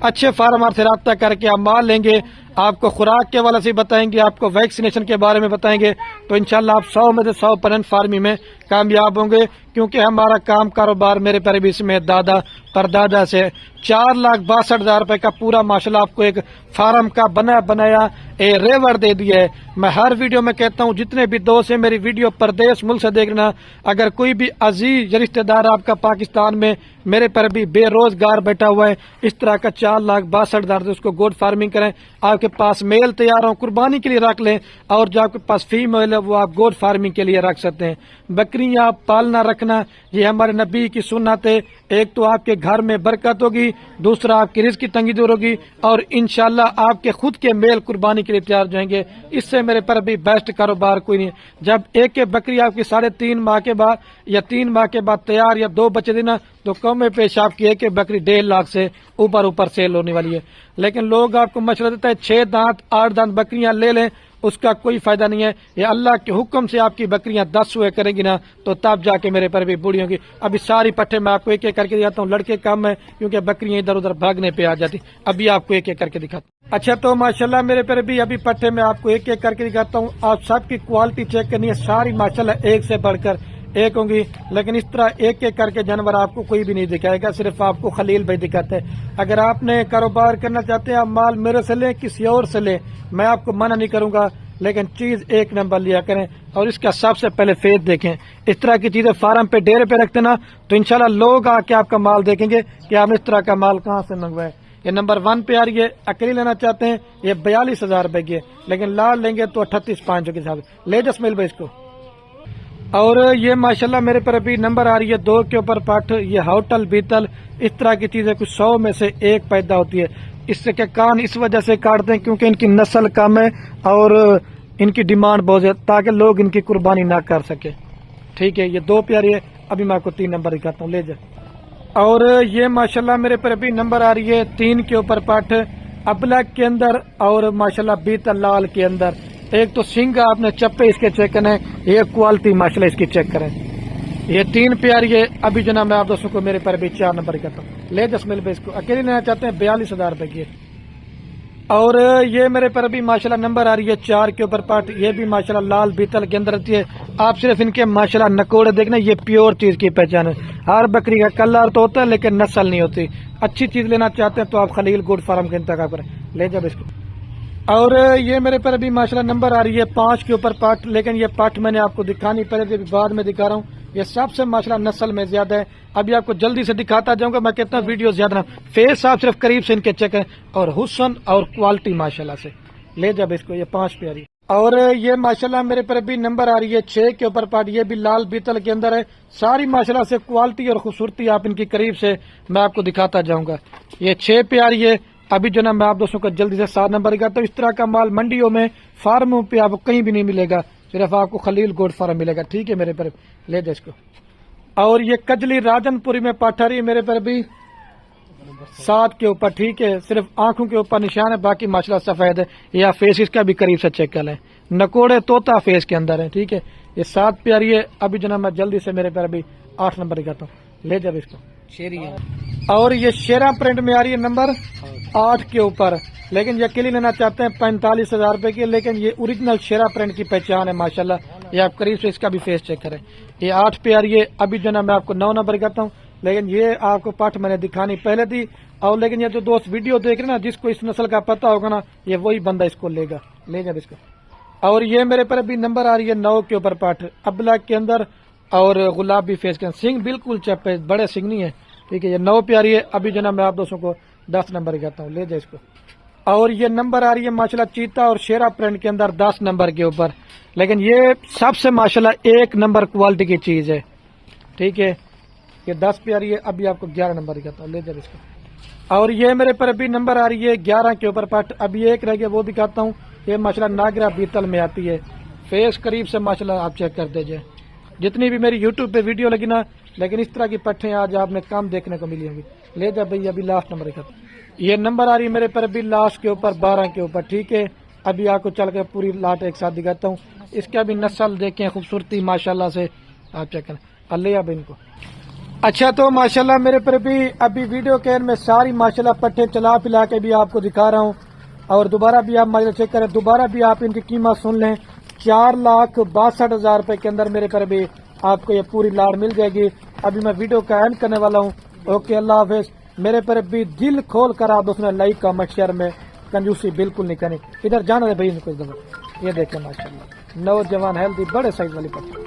اچھے فارمر سے رابطہ کر کے آپ مال لیں گے، آپ کو خوراک کے حوالے سے بتائیں گے، آپ کو ویکسینیشن کے بارے میں بتائیں گے، تو انشاءاللہ آپ 100 میں سے 100% فارمنگ میں کامیاب ہوں گے، کیونکہ ہمارا کام کاروبار میرے پیارے بھی اس میں دادا پردادا سے 4,62,000 روپے کا پورا ماشاءاللہ آپ کو ایک فارم کا بنایا ریوڑ دے دیا ہے۔ میں ہر ویڈیو میں کہتا ہوں جتنے بھی دوست ہیں میری ویڈیو پردیش ملک سے دیکھ لینا، اگر کوئی بھی عزیز یا رشتہ دار آپ کا پاکستان میں میرے پر بھی بے روزگار بیٹھا ہوا ہے، اس طرح کا 4,62,000 سے اس کو گوڈ فارمنگ کریں، آپ کے پاس میل تیار ہو قربانی کے لیے رکھ لیں، اور جو آپ کے پاس فیمیل ہے وہ آپ گوڈ فارمنگ کے لیے رکھ سکتے ہیں۔ بکریاں پالنا رکھنا یہ ہمارے نبی کی سنت ہے، ایک تو آپ کے گھر میں برکت ہوگی، دوسرا آپ کی رزق کی تنگی دور ہوگی، اور انشاءاللہ آپ کے خود کے میل قربانی کے لیے تیار ہو جائیں گے۔ اس سے میرے پر بھی بیسٹ کاروبار کوئی نہیں ہے۔ جب ایک بکری آپ کی 3.5 ماہ کے بعد یا 3 ماہ کے بعد تیار یا 2 بچے دینا، تو قوم پیش آپ کی ایک بکری 1.5 لاکھ سے اوپر سیل ہونے والی ہے۔ لیکن لوگ آپ کو مشورہ دیتا ہے 6 دانت 8 دانت بکریاں لے لیں، اس کا کوئی فائدہ نہیں ہے۔ یہ اللہ کے حکم سے آپ کی بکریاں 10 ہوئے کریں گی نا، تو تب جا کے میرے پر بھی بوڑھی ہوں گی۔ ابھی ساری پٹھے میں آپ کو ایک ایک کر کے دکھاتا ہوں، لڑکے کم ہیں کیونکہ بکریاں ادھر ادھر بھاگنے پہ آ جاتی، ابھی آپ کو ایک ایک کر کے دکھاتا ہوں۔ اچھا تو ماشاءاللہ میرے پر بھی ابھی پٹھے میں آپ کو ایک ایک کر کے دکھاتا ہوں، آپ سب کی کوالٹی چیک کرنی ہے، ساری ماشاءاللہ ایک سے بڑھ کر ایک ہوں گی، لیکن اس طرح ایک ایک کر کے جانور آپ کو کوئی بھی نہیں دکھائے گا، صرف آپ کو خلیل بھائی دکھاتے ہیں۔ اگر آپ نے کاروبار کرنا چاہتے ہیں، آپ مال میرے سے لیں کسی اور سے لیں، میں آپ کو منع نہیں کروں گا، لیکن چیز ایک نمبر لیا کریں، اور اس کا سب سے پہلے فیس دیکھیں۔ اس طرح کی چیزیں فارم پہ ڈیرے پہ رکھتے نا، تو انشاءاللہ لوگ آ کے آپ کا مال دیکھیں گے کہ آپ نے اس طرح کا مال کہاں سے منگوایا۔ یہ نمبر 1 پہ آ رہی ہے، اکیلی لینا چاہتے ہیں یہ 42,000 روپے کی ہے، لیکن لال لیں گے تو 38,500 کے حساب سے لے جس مل بھائی اس کو۔ اور یہ ماشاءاللہ میرے پر ابھی نمبر آ رہی ہے 2 کے اوپر پٹ، یہ ہوٹل بیتل اس طرح کی چیزیں کچھ 100 میں سے ایک پیدا ہوتی ہے۔ اس سے کیا کان اس وجہ سے کاٹتے ہیں کیونکہ ان کی نسل کم ہے اور ان کی ڈیمانڈ بہت ہے، تاکہ لوگ ان کی قربانی نہ کر سکے۔ ٹھیک ہے، یہ 2 پیاری ہے، ابھی میں آپ کو 3 نمبر دکھاتا ہوں، لے جا۔ اور یہ ماشاءاللہ میرے پر ابھی نمبر آ رہی ہے 3 کے اوپر پٹ، ابلک کے اندر اور ماشاءاللہ بیتل لال کے اندر۔ ایک تو سنگ آپ نے چپے اس کے چیک کریں، یہ کوالٹی ماشاءاللہ اس کی چیک کریں۔ یہ 3 پیاری ہے، ابھی جناب میں آپ دوستوں کو میرے پر بھی 4 نمبر کرتا ہوں، لے 10 مل پہ اس کو، اکیلے لینا چاہتے ہیں 42,000 روپے کی ہے۔ اور یہ میرے پر بھی ماشاءاللہ نمبر آ رہی ہے 4 کے اوپر پٹ، یہ بھی ماشاءاللہ لال بیتل کے اندر رہتی ہے۔ آپ صرف ان کے ماشاءاللہ نکوڑے دیکھنا، یہ پیور چیز کی پہچان ہے۔ ہر بکری کا کلر تو ہوتا ہے لیکن نسل نہیں ہوتی۔ اچھی چیز لینا چاہتے ہیں تو آپ خلیل گوڈ فارم کا انتخاب کریں، لے جب اس کو۔ اور یہ میرے پر ابھی ماشاءاللہ نمبر آ رہی ہے 5 کے اوپر پٹ، لیکن یہ پٹ میں نے آپ کو دکھانی پہلے تھی، بعد میں دکھا رہا ہوں۔ یہ سب سے ماشاءاللہ نسل میں زیادہ ہے، ابھی آپ کو جلدی سے دکھاتا جاؤں گا، میں کہتا ہوں ویڈیو زیادہ نہ، فیس آپ صرف قریب سے ان کے چیک کریں، اور حسن اور کوالٹی ماشاءاللہ سے لے جب اس کو، یہ 5 پیاری۔ اور یہ ماشاءاللہ میرے پر ابھی نمبر آ رہی ہے 6 کے اوپر پٹ، یہ بھی لال بیتل کے اندر ہے، ساری ماشاءاللہ سے کوالٹی اور خوبصورتی آپ ان کی قریب سے میں آپ کو دکھاتا جاؤں گا۔ یہ 6 پیاری ہے، ابھی جو نا میں آپ دوستوں کو جلدی سے 7 نمبر دکھاتا ہوں۔ اس طرح کا مال منڈیوں میں فارموں پہ آپ کو کہیں بھی نہیں ملے گا، صرف آپ کو خلیل گوڈ فارم ملے گا۔ ٹھیک ہے میرے پر، لے جا اس کو۔ اور یہ کجلی راجن پوری میں پٹ آ رہی ہے میرے پر بھی 7 کے اوپر، ٹھیک ہے، صرف آنکھوں کے اوپر نشان ہے، باقی ماشاءاللہ سفید ہے، یا فیس اس کا بھی قریب سے چیک کر لیں، نکوڑے طوطا فیس کے اندر ہے۔ ٹھیک ہے، یہ 7 پہ آ رہی ہے، ابھی جناب میں جلدی سے میرے پر بھی 8 نمبر دکھاتا ہوں، لے جا اس کو۔ اور یہ شیرا پرنٹ میں آ رہی ہے نمبر 8 کے اوپر، لیکن یہ اکیلی لینا چاہتے ہیں 45,000 روپے کی، لیکن یہ اوریجنل شیرا پرنٹ کی پہچان ہے ماشاءاللہ، یہ آپ قریب سے اس کا بھی فیس چیک کریں۔ یہ 8 پہ آ رہی ہے، ابھی جو نا میں آپ کو 9 نمبر کرتا ہوں، لیکن یہ آپ کو پٹ میں نے دکھانی پہلے تھی، اور لیکن یہ جو دوست ویڈیو دیکھ رہے نا، جس کو اس نسل کا پتہ ہوگا نا، یہ وہی بندہ اس کو لے گا، لے جا اس کو۔ اور یہ میرے پر ابھی نمبر آ رہی ہے 9 کے اوپر پٹ، ابلک کے اندر اور گلابی فیس کے اندر، سنگ بالکل چپے، بڑے سنگ نہیں ہے۔ ٹھیک ہے، یہ 9 پہ آ رہی ہے، ابھی جو نا میں آپ دوستوں کو 10 نمبر کرتا ہوں، لے جا اس کو۔ اور یہ نمبر آ رہی ہے ماشاءاللہ چیتا اور شیرا پرنٹ کے اندر 10 نمبر کے اوپر، لیکن یہ سب سے ماشاءاللہ 1 نمبر کوالٹی کی چیز ہے۔ ٹھیک ہے، یہ 10 پہ آ رہی ہے، ابھی آپ کو 11 نمبر کرتا ہوں، لے جا اس کو۔ اور یہ میرے پر ابھی نمبر آ رہی ہے 11 کے اوپر پٹ، ابھی ایک رہ گیا وہ دکھاتا ہوں، یہ ماشاءاللہ ناگرا بیتل میں آتی ہے، فیس قریب سے ماشاءاللہ آپ چیک کر دیجئے۔ جتنی بھی میری یوٹیوب پہ ویڈیو لگی نا، لیکن اس طرح کی پٹھیں آج آپ نے کم دیکھنے کو ملی ہوں گی، لے جا بھائی، ابھی لاسٹ نمبر کا۔ یہ نمبر آ رہی ہے میرے پر ابھی لاسٹ کے اوپر 12 کے اوپر، ٹھیک ہے، ابھی آپ کو چل کے پوری لاٹ ایک ساتھ دکھاتا ہوں، اس کا بھی نسل دیکھیں، خوبصورتی ماشاءاللہ سے آپ چیک کریں، لے اب ان کو۔ اچھا تو ماشاءاللہ میرے پر بھی ابھی ویڈیو کے میں ساری ماشاءاللہ پٹھے چلا پلا کے بھی آپ کو دکھا رہا ہوں، اور دوبارہ بھی آپ ماشاءاللہ چیک کریں، دوبارہ بھی آپ ان کی قیمت سن لیں، 4,62,000 روپے کے اندر میرے پر بھی آپ کو یہ پوری لاڑ مل جائے گی۔ ابھی میں ویڈیو کا اینڈ کرنے والا ہوں۔ اوکے، اللہ حافظ۔ میرے پر بھی دل کھول کر آپ اس نے لائک کا مشیر میں کنجوسی بالکل نہیں کرنی۔ ادھر جانا ہے بھائی کچھ دفعہ، یہ دیکھیں ماشاءاللہ نوجوان ہیلدی بڑے سائز والی پٹھے۔